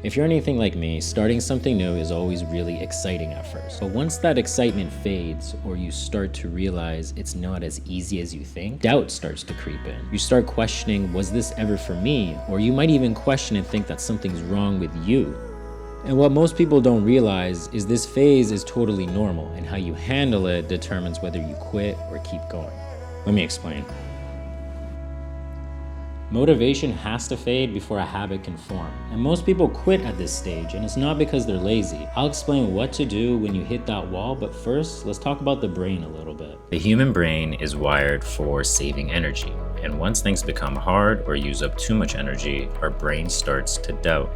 If you're anything like me, starting something new is always really exciting at first. But once that excitement fades, or you start to realize it's not as easy as you think, doubt starts to creep in. You start questioning, was this ever for me? Or you might even question and think that something's wrong with you. And what most people don't realize is this phase is totally normal, and how you handle it determines whether you quit or keep going. Let me explain. Motivation has to fade before a habit can form. And most people quit at this stage, and it's not because they're lazy. I'll explain what to do when you hit that wall, but first, let's talk about the brain a little bit. The human brain is wired for saving energy, and once things become hard or use up too much energy, our brain starts to doubt.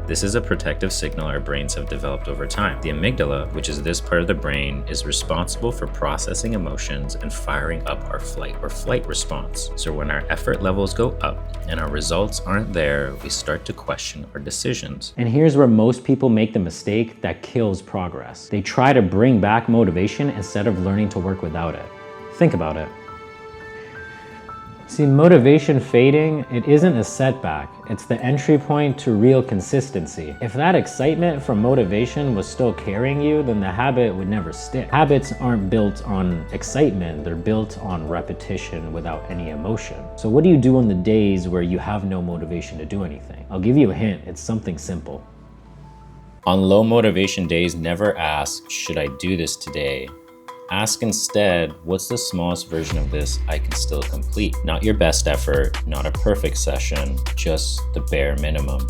This is a protective signal our brains have developed over time. The amygdala, which is this part of the brain, is responsible for processing emotions and firing up our fight or flight response. So when our effort levels go up and our results aren't there, we start to question our decisions. And here's where most people make the mistake that kills progress. They try to bring back motivation instead of learning to work without it. Think about it. See, motivation fading, it isn't a setback. It's the entry point to real consistency. If that excitement from motivation was still carrying you, then the habit would never stick. Habits aren't built on excitement, they're built on repetition without any emotion. So what do you do on the days where you have no motivation to do anything? I'll give you a hint, it's something simple. On low motivation days, never ask, should I do this today? Ask instead, what's the smallest version of this I can still complete? Not your best effort, not a perfect session, just the bare minimum.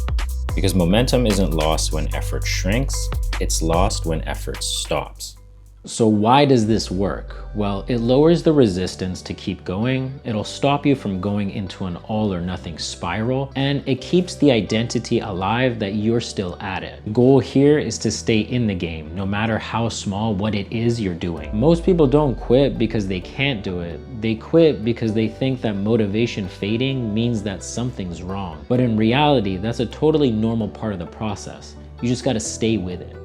Because momentum isn't lost when effort shrinks, it's lost when effort stops. So why does this work? Well, it lowers the resistance to keep going, it'll stop you from going into an all or nothing spiral, and it keeps the identity alive that you're still at it. The goal here is to stay in the game, no matter how small what it is you're doing. Most people don't quit because they can't do it. They quit because they think that motivation fading means that something's wrong. But in reality, that's a totally normal part of the process. You just gotta stay with it.